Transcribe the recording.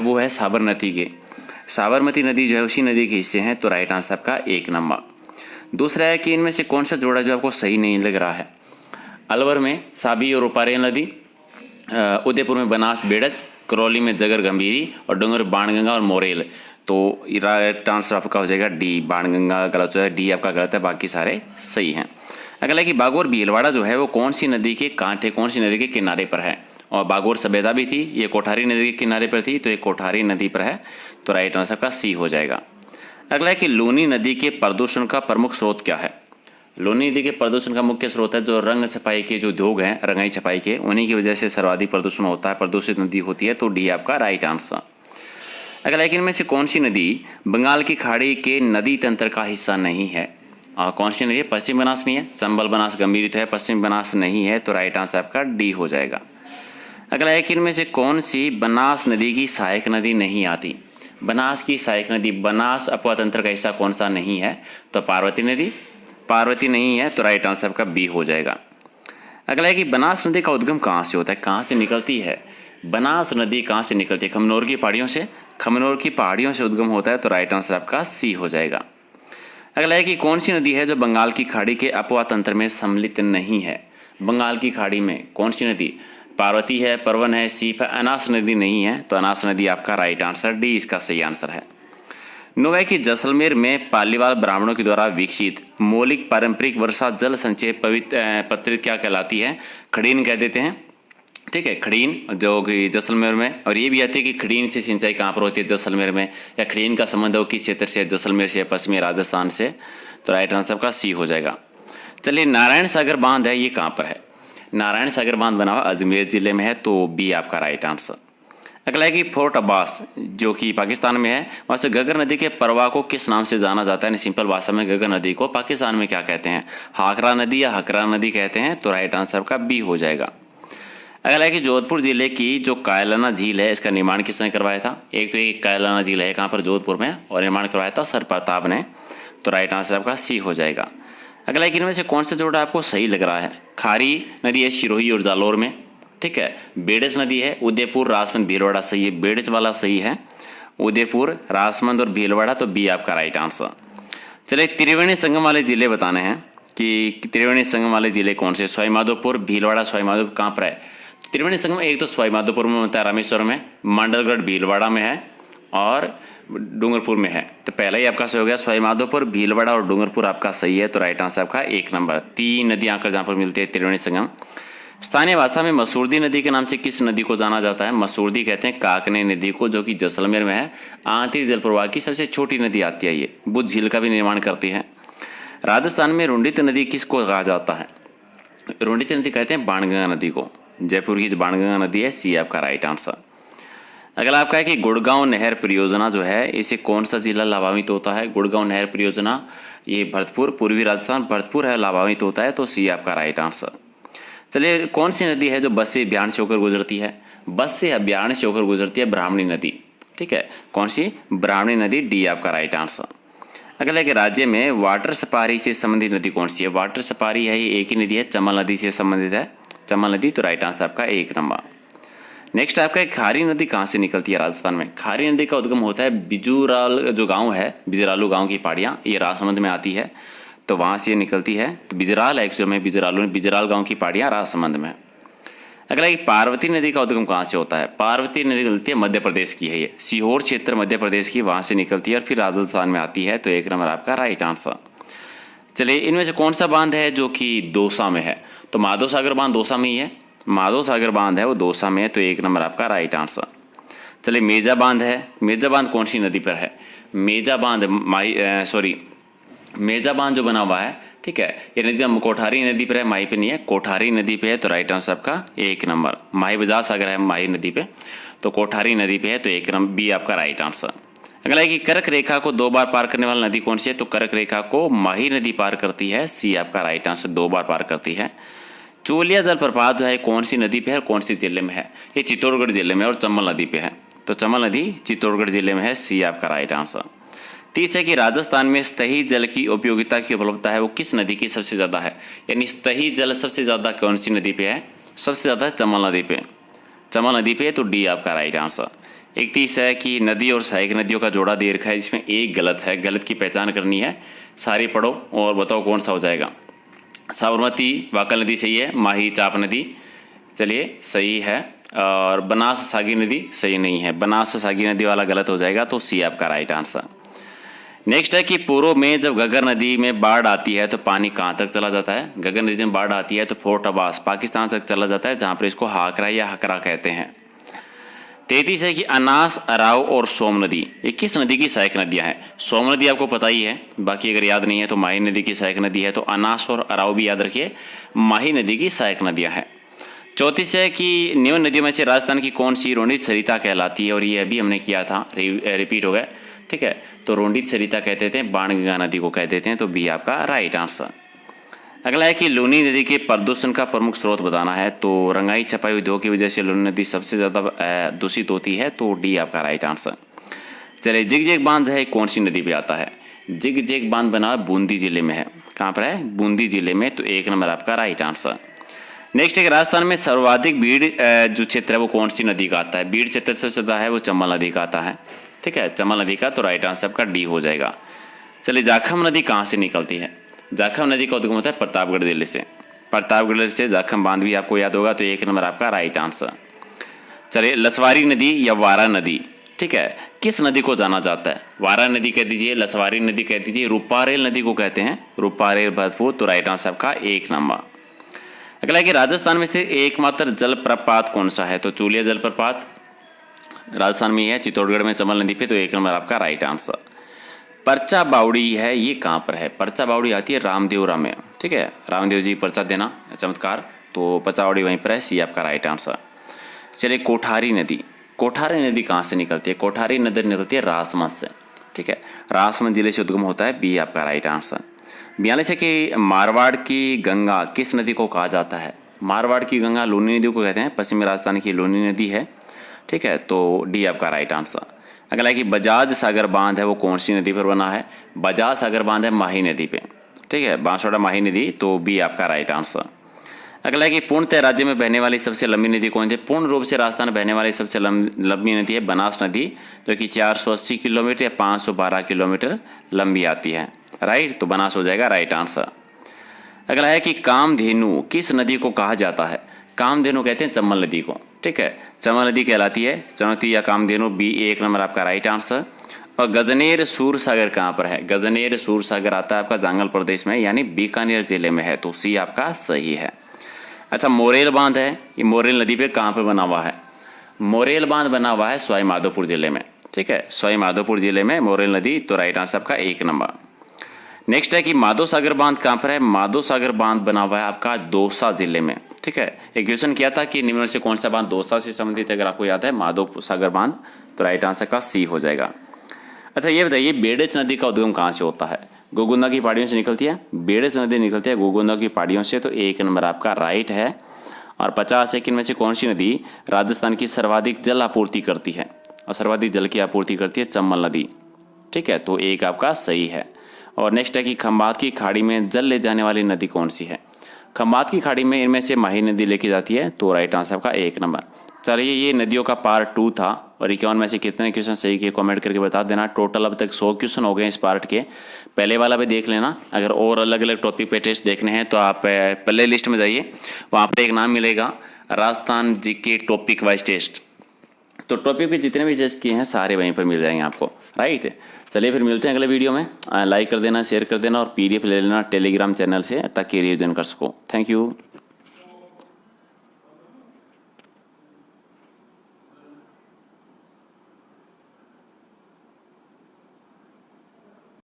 वो है साबरमती के। साबरमती नदी जो है उसी नदी के हिस्से हैं, तो राइट आंसर आपका 1 नंबर। दूसरा है कि इनमें से कौन सा जोड़ा जो आपको सही नहीं लग रहा है। अलवर में साबी और उपारे नदी, उदयपुर में बनास बेड़च, करौली में जगर गंभीरी और डूंगर बाणगंगा और मोरेल। तो राइट आंसर आपका हो जाएगा डी, बाणगंगा गलत हो है, डी आपका गलत है, बाकी सारे सही हैं। अगला है कि बागोर भीलवाड़ा जो है वो कौन सी नदी के कांठे, कौन सी नदी के किनारे पर है। और बागोर सभ्यता भी थी, ये कोठारी नदी के किनारे पर थी, तो ये कोठारी नदी पर है, तो राइट आंसर का सी हो जाएगा। अगला है कि लूनी नदी के प्रदूषण का प्रमुख स्रोत क्या है। लूनी नदी के प्रदूषण का मुख्य स्रोत है जो रंग छपाई के जो उद्योग हैं, रंगाई छपाई के, उन्हीं की वजह से सर्वाधिक प्रदूषण होता है, प्रदूषित नदी होती है, तो डी आपका राइट आंसर। अगला है कि इनमें से कौन सी नदी बंगाल की खाड़ी के नदी तंत्र का हिस्सा नहीं है। और कौन सी नदी है, पश्चिम बनास नहीं है, चंबल बनास गंभीरी तो है, पश्चिम बनास नहीं है, तो राइट आंसर आपका डी हो जाएगा। अगला है कि इनमें से कौन सी बनास नदी की सहायक नदी नहीं आती। बनास की सहायक नदी, बनास अपवा तंत्र का हिस्सा कौन सा नहीं है, तो पार्वती नदी, पार्वती नहीं है, तो राइट आंसर आपका बी हो जाएगा। अगला है कि बनास नदी का उद्गम कहाँ से होता है, कहाँ से निकलती है। बनास नदी कहाँ से निकलती है, खमनोर की पहाड़ियों से, खमनोर की पहाड़ियों से उद्गम होता है, तो राइट आंसर आपका सी हो जाएगा। अगला है कि कौन सी नदी है जो बंगाल की खाड़ी के अपवा तंत्र में सम्मिलित नहीं है। बंगाल की खाड़ी में कौन सी नदी, पार्वती है, परवन है, सीप है, अनास नदी नहीं है, तो अनास नदी आपका राइट आंसर, डी इसका सही आंसर है। नौ है कि जैसलमेर में पालीवाल ब्राह्मणों के द्वारा विकसित मौलिक पारंपरिक वर्षा जल संचय पत्रित क्या कहलाती है। खड़ीन कह देते हैं, ठीक है, खड़ीन जो कि जैसलमेर में। और ये भी आती है कि खड़ीन से सिंचाई कहाँ पर होती है, जैसलमेर में, या खड़ीन का संबंध हो किस क्षेत्र से, जैसलमेर से, पश्चिमी राजस्थान से, तो राइट आंसर का सी हो जाएगा। चलिए, नारायण सागर बांध है, ये कहाँ पर है। नारायण सागर बांध बना हुआ अजमेर जिले में है, तो बी आपका राइट आंसर। अगला है कि फोर्ट अब्बास जो कि पाकिस्तान में है, वहाँ से घग्गर नदी के प्रवाह को किस नाम से जाना जाता है। सिंपल भाषा में घग्गर नदी को पाकिस्तान में क्या कहते हैं, हाकरा नदी या हकरा नदी कहते हैं, तो राइट आंसर का बी हो जाएगा। अगला है कि जोधपुर जिले की जो कायलाना झील है, इसका निर्माण किसने करवाया था। एक तो ये कायलाना झील है कहाँ पर, जोधपुर में, और निर्माण करवाया था सर प्रताप ने, तो राइट आंसर आपका सी हो जाएगा। अगला है कि इनमें से कौन सा जोड़ा आपको सही लग रहा है। खारी नदी है सिरोही और जालोर में, ठीक है। बेड़च नदी है उदयपुर, राजमंद, भीलवाड़ा सही है, बेड़च वाला सही है, उदयपुर, राजमंद और भीलवाड़ा, तो बी आपका राइट आंसर। चलिए, त्रिवेणी संगम वाले जिले बताने हैं कि त्रिवेणी संगम वाले जिले कौन से। सवाईमाधोपुर, भीलवाड़ा, सवाईमाधोपुर कहाँ पर है। तो त्रिवेणी संगम एक तो सवाईमाधोपुर में होता है, रामेश्वर में, मंडलगढ़ भीलवाड़ा में है, और डूंगरपुर में है। तो पहला ही आपका सही हो गया, सवाईमाधोपुर, भीलवाड़ा और डूंगरपुर आपका सही है, तो राइट आंसर आपका 1 नंबर। 3 नदी आकर जहाँ पर मिलती है त्रिवेणी संगम। स्थानीय भाषा में मसूरदी नदी के नाम से किस नदी को जाना जाता है। मसूरदी कहते हैं काकने नदी को, जो कि जैसलमेर में है। आंतरिक जल प्रवाह की सबसे छोटी नदी आती है, ये बुद्ध झील का भी निर्माण करती है। राजस्थान में रुंडित नदी किसको कहा जाता है। रुंडित नदी कहते हैं बाणगंगा नदी को, जयपुर की जो बाणगंगा नदी है, सी आपका राइट आंसर। अगला आपका है कि गुड़गांव नहर परियोजना जो है, इसे कौन सा जिला लाभान्वित होता है। गुड़गांव नहर परियोजना ये भरतपुर, पूर्वी राजस्थान भरतपुर है, लाभान्वित होता है, तो सी आपका राइट आंसर। चलिए, कौन सी नदी है जो बस से अभियान से होकर गुजरती है। बस से अभियान से होकर गुजरती है ब्राह्मणी नदी, ठीक है। कौन सी, ब्राह्मणी नदी, डी आपका राइट आंसर। अगला है कि राज्य में वाटर सफारी से संबंधित नदी कौन सी है। वाटर सफारी है, ये एक ही नदी है, चमल नदी से संबंधित है, चमल नदी, तो राइट आंसर आपका 1 नंबर। नेक्स्ट आपका खारी नदी कहाँ से निकलती है राजस्थान में। खारी नदी का उद्गम होता है बिजूराल जो गांव है, बिजरालू गांव की पहाड़ियाँ, ये राजसमंद में आती है, तो वहाँ से ये निकलती है। तो बिजराल है एक्चुअल में, बिजराल गांव की पहाड़ियाँ राजसमंद में। अगला एक पार्वती नदी का उद्गम कहाँ से होता है। पार्वती नदी निकलती है मध्य प्रदेश की है, ये सीहोर क्षेत्र मध्य प्रदेश की, वहाँ से निकलती है और फिर राजस्थान में आती है, तो 1 नंबर आपका राइट आंसर। चलिए, इनमें से कौन सा बांध है जो कि दौसा में है। तो माधव सागर बांध दौसा में ही है, माधव सागर बांध है वो दौसा में है, तो 1 नंबर आपका राइट आंसर। चलिए, मेजा बांध है, मेजा बांध कौन सी नदी पर है। मेजा बांध मेजा बांध जो बना हुआ है, ठीक है, ये नदी कोठारी नदी पर है, माही पे नहीं है, कोठारी नदी पे है, तो राइट आंसर आपका 1 नंबर। माही बजाज सागर है माही नदी पे, तो कोठारी नदी पे है, तो 1 नंबर बी आपका राइट आंसर। अगला है कि कर्क रेखा को 2 बार पार करने वाली नदी कौन सी है। तो कर्क रेखा को माही नदी पार करती है, सी आपका राइट आंसर, 2 बार पार करती है। चोलिया जलप्रपात जो है कौन सी नदी पे है, कौन सी जिले में है। ये चित्तौड़गढ़ जिले में और चंबल नदी पे है, तो चंबल नदी चित्तौड़गढ़ जिले में है, सी आपका राइट आंसर। 30 है कि राजस्थान में स्तही जल की उपयोगिता की उपलब्धता है वो किस नदी की सबसे ज़्यादा है। यानी स्तही जल सबसे ज़्यादा कौन सी नदी पे है, सबसे ज़्यादा चंबल नदी पे, चंबल नदी पे, तो डी आपका राइट आंसर। एक 30 है कि नदी और सहायक नदियों का जोड़ा दे रखा है, जिसमें एक गलत है, गलत की पहचान करनी है। सारी पढ़ो और बताओ कौन सा हो जाएगा। साबरमती वाकल नदी सही है, माही चाप नदी चलिए सही है, और बनास सागी नदी सही नहीं है, बनास सागी नदी वाला गलत हो जाएगा, तो सी आपका राइट आंसर। नेक्स्ट है कि पूर्व में जब घग्गर नदी में बाढ़ आती है तो पानी कहाँ तक चला जाता है। घग्गर नदी में बाढ़ आती है तो फोर्ट अब्बास पाकिस्तान तक चला जाता है, जहाँ पर इसको हाकरा या हकरा कहते हैं। 33 है कि अनास, अराव और सोम नदी ये किस नदी की सहायक नदियां हैं। सोम नदी आपको पता ही है, बाकी अगर याद नहीं है तो माही नदी की सहायक नदी है, तो अनास और अराव भी याद रखिए, माही नदी की सहायक नदियां हैं। 34 है कि निम्न नदियों में से राजस्थान की कौन सी रोंडित सरिता कहलाती है, और ये अभी हमने किया था, रिपीट हो गया, ठीक है। तो रोंडित सरिता कहते थे, बाणगंगा नदी को कह देते हैं, तो बी आपका राइट आंसर। अगला है कि लूनी नदी के प्रदूषण का प्रमुख स्रोत बताना है, तो रंगाई छपाई उद्योग की वजह से लूनी नदी सबसे ज़्यादा दूषित होती है, तो डी आपका राइट आंसर। चलिए, जिग-जैग बांध है कौन सी नदी पे आता है। जिग-जैग बांध बना बूंदी जिले में है, कहाँ पर है, बूंदी जिले में, तो 1 नंबर आपका राइट आंसर। नेक्स्ट है राजस्थान में सर्वाधिक भीड़ जो क्षेत्र है वो कौन सी नदी का आता है। भीड़ क्षेत्र सबसे ज़्यादा है वो चंबल नदी का आता है, ठीक है, चंबल नदी का, तो राइट आंसर आपका डी हो जाएगा। चलिए, जाखम नदी कहाँ से निकलती है। जाखम नदी का उद्गम होता है प्रतापगढ़ जिले से, प्रतापगढ़ से जाखम बांध भी आपको याद होगा, तो 1 नंबर आपका राइट आंसर। चलिए, लसवारी नदी या वारा नदी, ठीक है, किस नदी को जाना जाता है। वारा नदी कह दीजिए, लसवारी नदी कह दीजिए, रूपारेल नदी को कहते हैं, रूपारेल भरतपुर, तो राइट आंसर आपका 1 नंबर। अगला है कि राजस्थान में से एकमात्र जलप्रपात कौन सा है, तो चूलिया जलप्रपात राजस्थान में ही है, चित्तौड़गढ़ में चंबल नदी पे, तो 1 नंबर आपका राइट आंसर। परचा बावड़ी है, ये कहाँ पर है। परचा बावड़ी आती है रामदेवरा में, ठीक है, रामदेव जी परचा देना चमत्कार, तो परचा बावड़ी वहीं पर है, सी आपका राइट आंसर। चलिए, कोठारी नदी, कोठारी नदी कहाँ से निकलती है। कोठारी नदी निकलती है राजसमंद से, ठीक है, राजसमंद जिले से उद्गम होता है, बी आपका राइट आंसर। 42 है कि मारवाड़ की गंगा किस नदी को कहा जाता है। मारवाड़ की गंगा लूनी नदी को कहते हैं, पश्चिमी राजस्थान की लूनी नदी है, ठीक है, तो डी आपका राइट आंसर। अगला है कि बजाज सागर बांध है वो कौन सी नदी पर बना है। बजाज सागर बांध है माही नदी पे, ठीक है, बांसवाड़ा माही नदी, तो बी आपका राइट आंसर। अगला है कि पूर्णतः राज्य में बहने वाली सबसे लंबी नदी कौन सी है। पूर्ण रूप से राजस्थान में बहने वाली सबसे लंबी नदी है बनास नदी, जो कि 480 किलोमीटर या 512 किलोमीटर लंबी आती है, राइट, तो बनास हो जाएगा राइट आंसर। अगला है कि कामधेनु किस नदी को कहा जाता है। कामधेनु कहते हैं चंबल नदी को, ठीक है, चंबल नदी कहलाती है चुनौती या कामधेनु, बी 1 नंबर आपका राइट आंसर। और गजनेर सूरसागर कहाँ पर है। गजनेर सूरसागर आता है आपका जांगल प्रदेश में, यानी बीकानेर जिले में है, तो सी आपका सही है। अच्छा, मोरेल बांध है, ये मोरेल नदी पे कहाँ पे बना हुआ है। मोरेल बांध बना हुआ है सवाई माधोपुर जिले में, ठीक है, सवाई माधोपुर जिले में मोरेल नदी, तो राइट आंसर आपका 1 नंबर। नेक्स्ट है कि माधो सागर बांध कहाँ पर है। माधो सागर बांध बना हुआ है आपका दौसा जिले में, ठीक है। एक क्वेश्चन किया था कि निम्न में से कौन सा बांध दौसा से संबंधित, अगर आपको याद है माधो सागर बांध, तो राइट आंसर का सी हो जाएगा। अच्छा, ये बताइए बेड़च नदी का उद्गम कहाँ से होता है। गोगुंदा की पहाड़ियों से निकलती है, बेड़च नदी निकलती है गोगुंदा की पहाड़ियों से, तो 1 नंबर आपका राइट है। और 50 है कि इनमें से कौन सी नदी राजस्थान की सर्वाधिक जल आपूर्ति करती है, और सर्वाधिक जल की आपूर्ति करती है चंबल नदी, ठीक है, तो 1 आपका सही है। और नेक्स्ट है कि खंबात की खाड़ी में जल ले जाने वाली नदी कौन सी है। खंबात की खाड़ी में इनमें से माही नदी लेके जाती है, तो राइट आंसर आपका 1 नंबर। चलिए, ये नदियों का पार्ट 2 था, और 51 में से कितने क्वेश्चन सही किए कमेंट करके बता देना। टोटल अब तक 100 क्वेश्चन हो गए इस पार्ट के, पहले वाला भी देख लेना। अगर और अलग अलग टॉपिक पे टेस्ट देखने हैं तो आप प्ले लिस्ट में जाइए, वहाँ पर एक नाम मिलेगा Rajasthan GK topic wise test, तो टॉपिक के जितने भी टेस्ट किए हैं सारे वहीं पर मिल जाएंगे आपको, राइट। चलिए, फिर मिलते हैं अगले वीडियो में। लाइक कर देना, शेयर कर देना, और PDF ले लेना टेलीग्राम चैनल से, ताकि रिवीजन कर सको। Thank you.